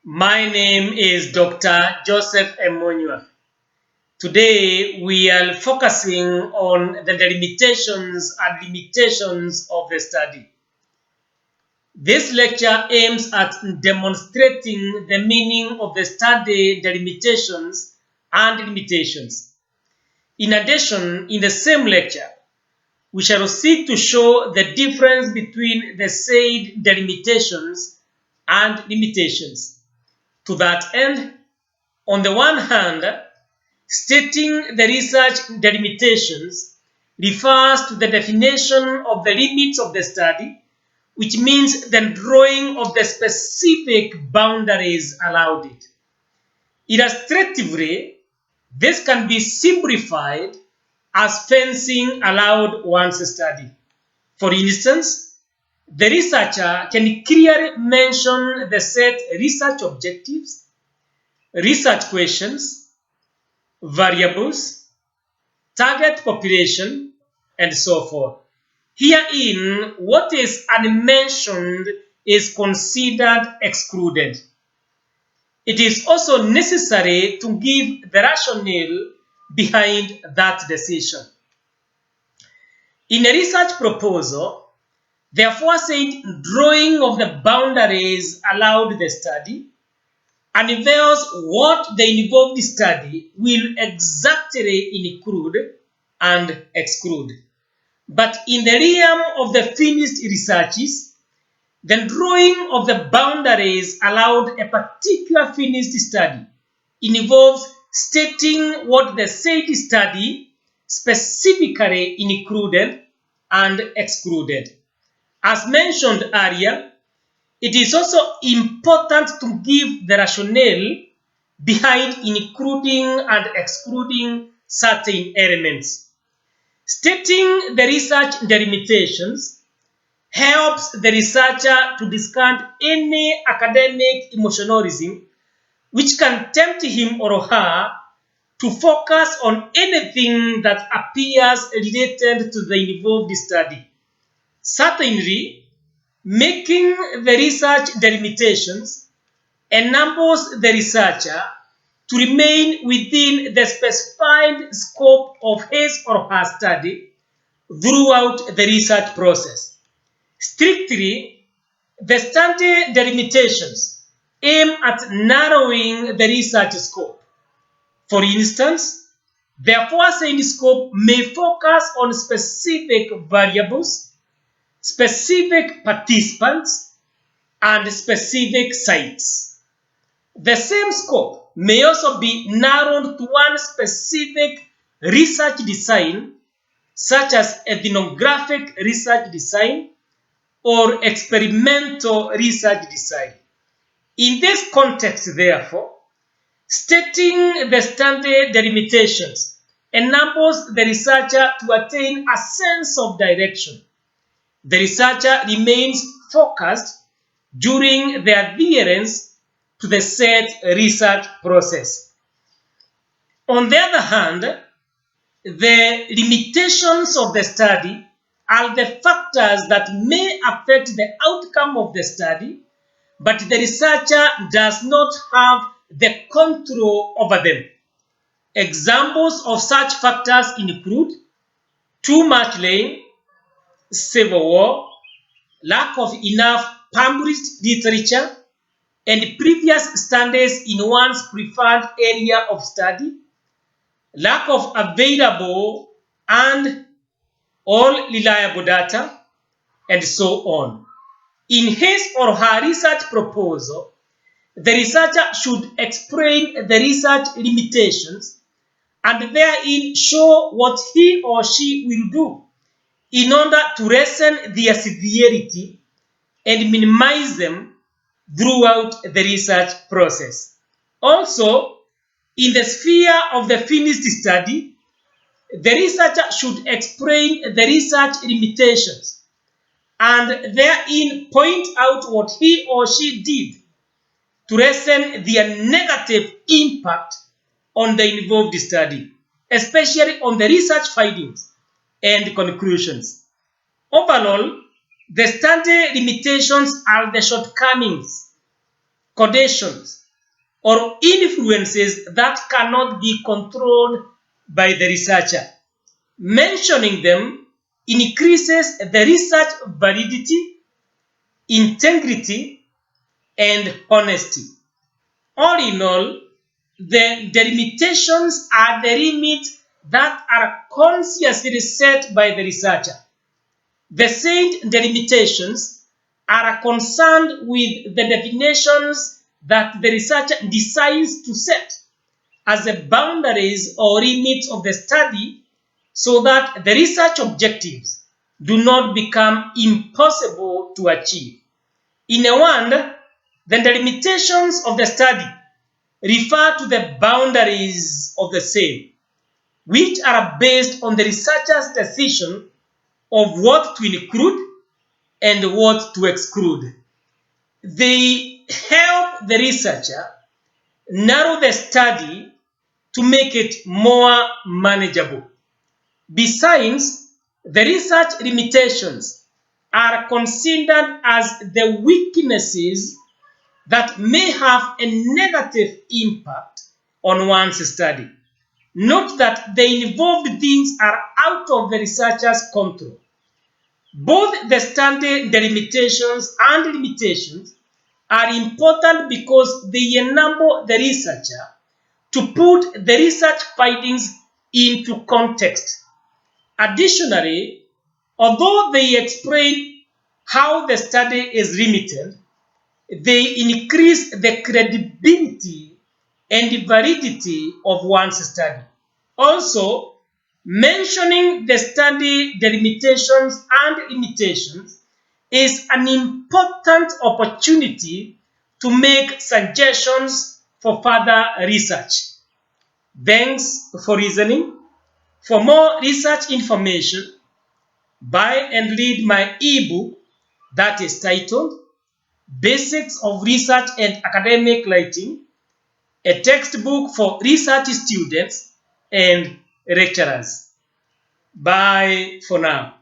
My name is Dr. Joseph Emonua. Today we are focusing on the delimitations and limitations of the study. This lecture aims at demonstrating the meaning of the study delimitations and limitations. In addition, in the same lecture, we shall seek to show the difference between the said delimitations and limitations. To that end, on the one hand, stating the research delimitations refers to the definition of the limits of the study, which means the drawing of the specific boundaries allowed it. Illustratively, this can be simplified as fencing allowed one's study. For instance, the researcher can clearly mention the set research objectives, research questions, variables, target population, and so forth. Herein, what is unmentioned is considered excluded. It is also necessary to give the rationale behind that decision. In a research proposal, the aforesaid drawing of the boundaries allowed the study unveils what the involved study will exactly include and exclude. But in the realm of the finished researches, the drawing of the boundaries allowed a particular finished study involves stating what the said study specifically included and excluded. As mentioned earlier, it is also important to give the rationale behind including and excluding certain elements. Stating the research delimitations helps the researcher to discard any academic emotionalism which can tempt him or her to focus on anything that appears related to the involved study. Certainly, making the research delimitations enables the researcher to remain within the specified scope of his or her study throughout the research process. Strictly, the study delimitations aim at narrowing the research scope. For instance, the aforesaid scope may focus on specific variables, specific participants, and specific sites. The same scope may also be narrowed to one specific research design, such as ethnographic research design or experimental research design. In this context, therefore, stating the study delimitations enables the researcher to attain a sense of direction. The researcher remains focused during the adherence to the set research process. On the other hand, the limitations of the study are the factors that may affect the outcome of the study, but the researcher does not have the control over them. Examples of such factors include too much rain, civil war, lack of enough published literature, and previous studies in one's preferred area of study, lack of available and all reliable data, and so on. In his or her research proposal, the researcher should explain the research limitations and therein show what he or she will do in order to lessen their severity and minimize them throughout the research process. Also, in the sphere of the finished study, the researcher should explain the research limitations and therein point out what he or she did to lessen their negative impact on the involved study, especially on the research findings and conclusions. Overall, the study limitations are the shortcomings conditions, or influences that cannot be controlled by the researcher. Mentioning them increases the research validity, integrity, and honesty. All in all, the delimitations are the limits that are consciously set by the researcher. The said delimitations are concerned with the definitions that the researcher decides to set as the boundaries or limits of the study so that the research objectives do not become impossible to achieve. In a word, the delimitations of the study refer to the boundaries of the same, which are based on the researcher's decision of what to include and what to exclude. They help the researcher narrow the study to make it more manageable. Besides, the research limitations are considered as the weaknesses that may have a negative impact on one's study. Note that the involved things are out of the researcher's control. Both the standard delimitations and limitations are important because they enable the researcher to put the research findings into context. Additionally, although they explain how the study is limited, they increase the credibility and validity of one's study. Also, mentioning the study delimitations and limitations is an important opportunity to make suggestions for further research. Thanks for listening. For more research information, buy and read my ebook that is titled Basics of Research and Academic Writing, a textbook for research students and lecturers. Bye for now.